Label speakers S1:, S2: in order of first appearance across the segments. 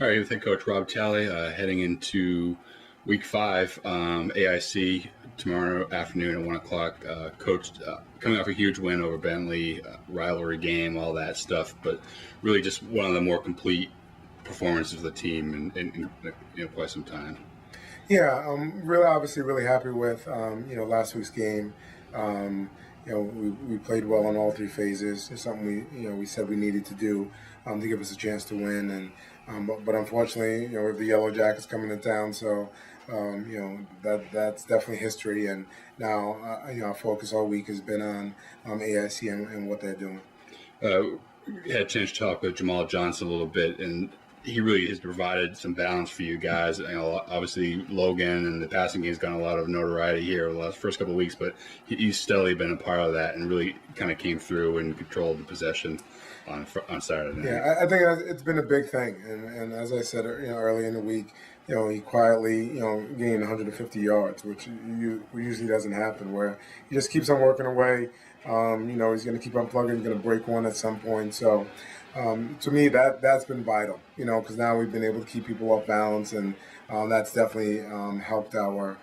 S1: All right, with head coach Robert Talley, heading into week 5, AIC tomorrow afternoon at 1 o'clock. Coach coming off a huge win over Bentley, rivalry game, all that stuff, but really just one of the more complete performances of the team in quite some time.
S2: Yeah, really, obviously, really happy with last week's game. We played well in all three phases. It's something we said we needed to do to give us a chance to win. And but unfortunately, we have the Yellow Jackets coming to town, so that's definitely history. And now our focus all week has been on AIC and what they're doing.
S1: Had a chance to talk with Jamal Johnson a little bit, and he really has provided some balance for you guys. Obviously Logan and the passing game's gotten a lot of notoriety here over the last first couple of weeks, but he's steadily been a part of that and really kind of came through and controlled the possession on Saturday night.
S2: Yeah, I think it's been a big thing, and as I said, early in the week, he quietly, gained 150 yards, which usually doesn't happen. Where he just keeps on working away. He's going to keep on plugging. He's going to break one at some point. So, to me, that's been vital. Because now we've been able to keep people off balance, and that's definitely helped our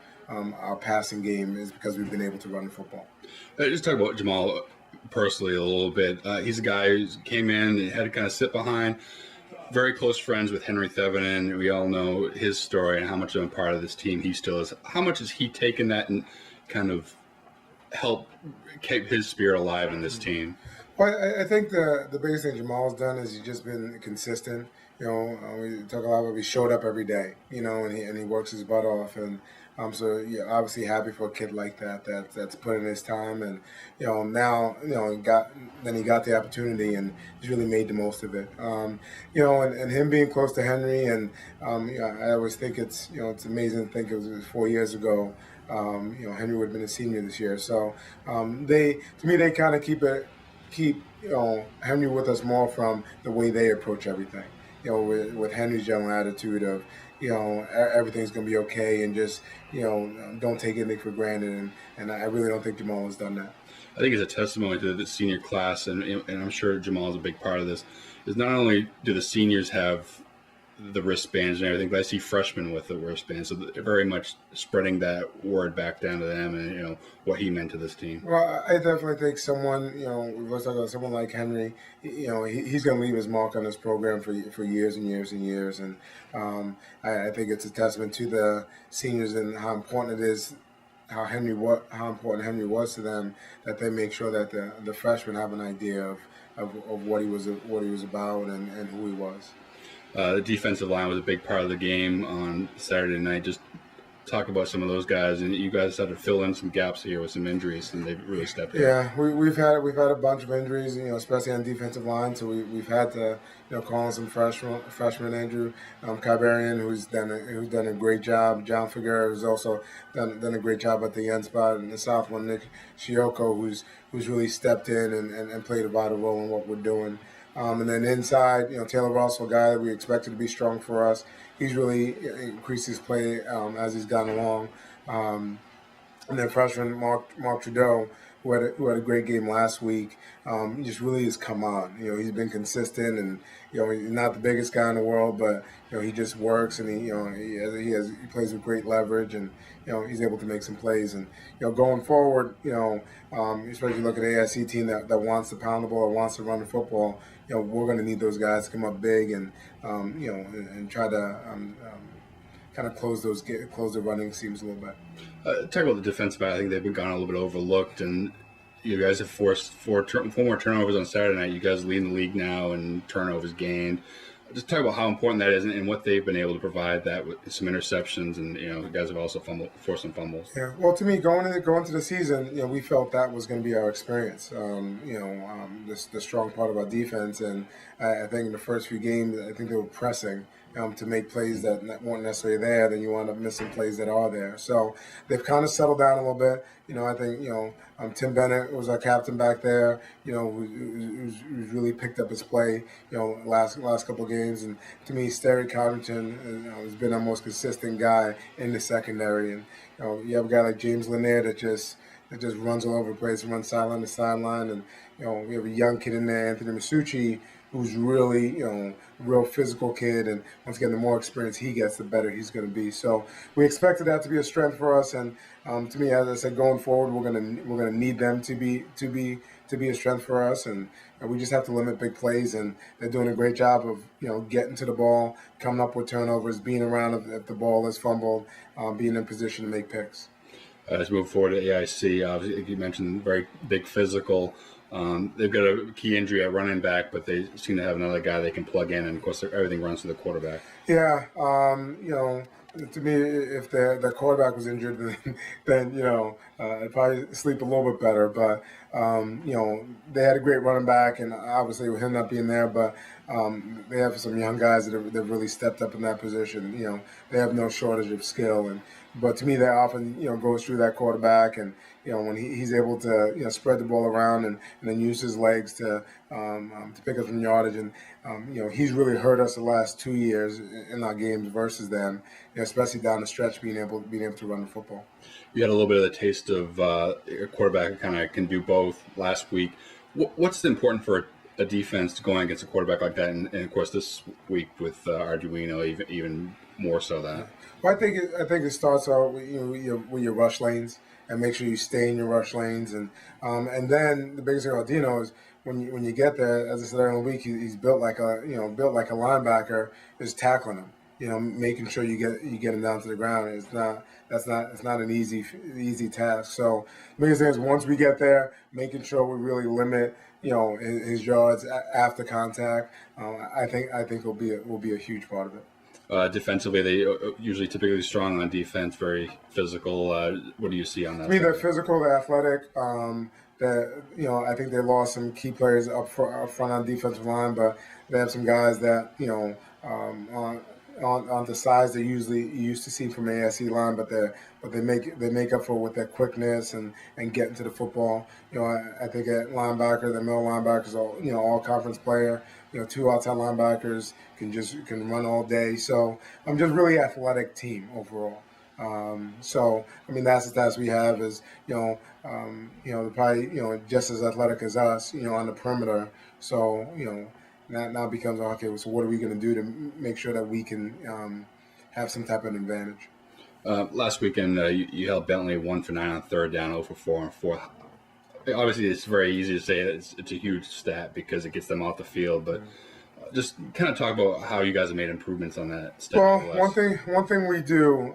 S2: passing game, is because we've been able to run the football.
S1: Just talk about Jamal personally a little bit. He's a guy who came in and had to kind of sit behind. Very close friends with Henry Thevenin. We all know his story and how much of a part of this team he still is. How much has he taken that and kind of helped keep his spirit alive in this team?
S2: Well, I think the biggest thing Jamal's done is he's just been consistent. We talk a lot about he showed up every day, and he works his butt off. And so obviously happy for a kid like that's put in his time. And now he got the opportunity and he's really made the most of it. And him being close to Henry, and I always think it's amazing to think it was 4 years ago. Henry would have been a senior this year. So they kind of keep Henry with us more from the way they approach everything. With Henry's general attitude of everything's going to be okay, and just don't take anything for granted. And I really don't think Jamal has done that.
S1: I think it's a testimony to the senior class, and I'm sure Jamal is a big part of this. Is not only do the seniors have the wristbands and everything, but I see freshmen with the wristbands, so they're very much spreading that word back down to them, and what he meant to this team.
S2: Well, I definitely think someone, we've talked about someone like Henry. He's going to leave his mark on this program for years and years and years, and I think it's a testament to the seniors and how important it is. How important Henry was to them, that they make sure that the freshmen have an idea of what he was about and who he was.
S1: The defensive line was a big part of the game on Saturday night. Just talk about some of those guys, and you guys had to fill in some gaps here with some injuries, and they've really stepped up.
S2: Yeah, we've had a bunch of injuries, especially on defensive line. So we've had to call in some freshman Andrew Kybarian, who's done a great job. John Figueroa, who's also done a great job at the end spot, and the South one, Nick Shioko, who's really stepped in and played a vital role in what we're doing. And then inside, Taylor Russell, a guy that we expected to be strong for us. He's really increased his play as he's gone along. And then freshman Mark Trudeau, who had a great game last week, he just really has come on. He's been consistent, and he's not the biggest guy in the world, but he just works, and he plays with great leverage, and he's able to make some plays. And going forward, especially look at the AIC team that wants to pound the ball, wants to run the football. We're going to need those guys to come up big and and try to kind of close the running seams a little bit.
S1: Talk about the defensive back. I think they've been gone a little bit overlooked, and you guys have forced four more turnovers on Saturday night. You guys lead the league now in turnovers gained. Just talk about how important that is and what they've been able to provide that with some interceptions, and you guys have also forced some fumbles.
S2: Yeah, well, to me, going into the season, we felt that was going to be our experience. The strong part of our defense, and I think in the first few games, I think they were pressing to make plays that weren't necessarily there. Then you wind up missing plays that are there. So they've kind of settled down a little bit. I think Tim Bennett was our captain back there. Who's really picked up his play. Last couple of games, and to me, Sterry Covington has been our most consistent guy in the secondary. And you have a guy like James Lanier that just runs all over the place and runs sideline to sideline. And we have a young kid in there, Anthony Masucci, who's really, real physical kid. And once again, the more experience he gets, the better he's going to be. So we expected that to be a strength for us. And to me, as I said, going forward, we're gonna need them to be a strength for us. And we just have to limit big plays. And they're doing a great job of getting to the ball, coming up with turnovers, being around if the ball is fumbled, being in position to make picks.
S1: Let's move forward to AIC. Obviously, you mentioned very big physical. They've got a key injury at running back, but they seem to have another guy they can plug in, and of course, everything runs to the quarterback.
S2: Yeah, to me, if the quarterback was injured, then I'd probably sleep a little bit better. But they had a great running back, and obviously with him not being there, but they have some young guys that have really stepped up in that position. They have no shortage of skill, but to me, that often goes through that quarterback, and when he's able to spread the ball around and then use his legs to pick up some yardage, and he's really hurt us the last 2 years in our games versus them, especially down the stretch, being able to run the football.
S1: You had a little bit of the taste of a quarterback who kind of can do both last week. What's important for a defense to go against a quarterback like that, and of course this week with Arduino even more so that?
S2: Well, I think it starts out with your rush lanes, and make sure you stay in your rush lanes, and then the biggest thing about Dino is when you get there, as I said earlier in the week, he's built like a linebacker, is tackling him, making sure you get him down to the ground. It's not an easy task. So the biggest thing is once we get there, making sure we really limit his yards after contact. I think will be a huge part of it.
S1: Defensively, they usually typically strong on defense, very physical. What do you see on that?
S2: To me, they're physical, they're athletic. I think they lost some key players up front on defensive line, but they have some guys that on the size they usually used to see from ASC line, but they make up for it with their quickness and getting to the football. I think at linebacker, the middle linebackers, all conference player. Two outside linebackers can run all day. So I'm just really athletic team overall. So I mean that's the stats we have is they're probably just as athletic as us on the perimeter. So now becomes okay. So what are we going to do to make sure that we can have some type of advantage?
S1: Last weekend you held Bentley 1 for 9 on third down, 0 for 4 on fourth. Obviously, it's very easy to say it's a huge stat because it gets them off the field, but just kind of talk about how you guys have made improvements on that stat.
S2: Well, one thing we do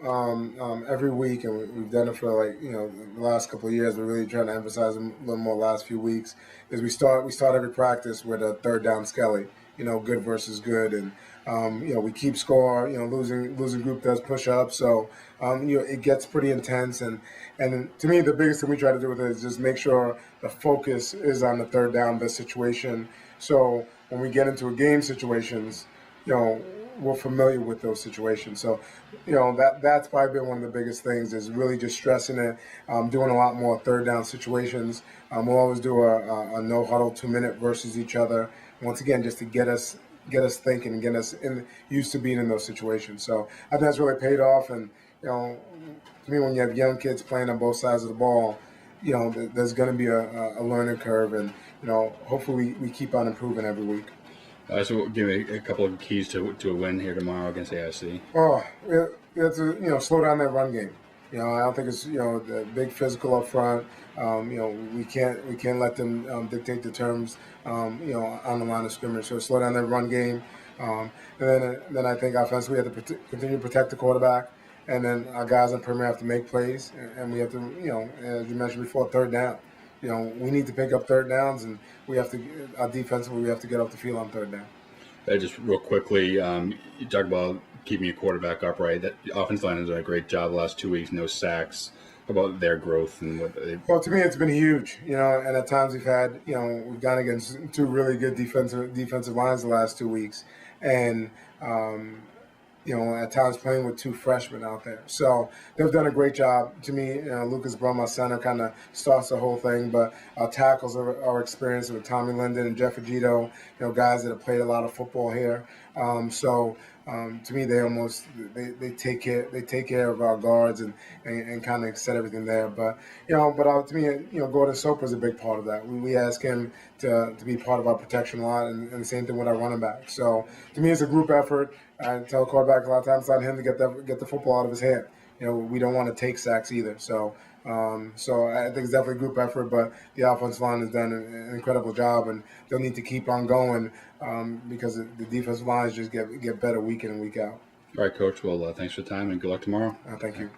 S2: every week, and we've done it for the last couple of years. We're really trying to emphasize a little more last few weeks. Is we start every practice with a third down skelly. Good versus good, and we keep score. Losing group does push up, so it gets pretty intense. And to me, the biggest thing we try to do with it is just make sure the focus is on the third down best situation. So when we get into a game situations, we're familiar with those situations. So that's probably been one of the biggest things is really just stressing it, doing a lot more third down situations. We'll always do a no huddle 2-minute versus each other. Once again, just to get us thinking and get us used to being in those situations. So I think that's really paid off. And to me, when you have young kids playing on both sides of the ball, there's going to be a learning curve, and hopefully we keep on improving every week.
S1: So give me a couple of keys to a win here tomorrow against AIC.
S2: Oh, we have to slow down that run game. I don't think it's the big physical up front. We can't let them dictate the terms. On the line of scrimmage. So slow down that run game. And then I think offensively we have to continue to protect the quarterback. And then our guys on perimeter have to make plays, and we have to, as you mentioned before, third down. We need to pick up third downs, and defensively we have to get off the field on third down.
S1: Just real quickly, you talk about keeping your quarterback upright. That the offensive line has done a great job the last 2 weeks, no sacks. About their growth and what they...
S2: Well, to me, it's been huge. And at times we've gone against two really good defensive lines the last 2 weeks, and at times playing with two freshmen out there. So they've done a great job. To me, Lucas Brum, our center, kind of starts the whole thing, but our tackles are experienced with Tommy Linden and Jeff Agito, guys that have played a lot of football here. to me, they take care of our guards and kind of set everything there. But to me, Gordon Soper is a big part of that. We ask him to be part of our protection line, and the same thing with our running back. So to me, it's a group effort. I tell the quarterback a lot of times, let him to get the football out of his hand. We don't want to take sacks either. So I think it's definitely a group effort, but the offensive line has done an incredible job, and they'll need to keep on going because the defensive lines just get better week in and week out.
S1: All right, Coach. Well, thanks for the time, and good luck tomorrow.
S2: Thank you.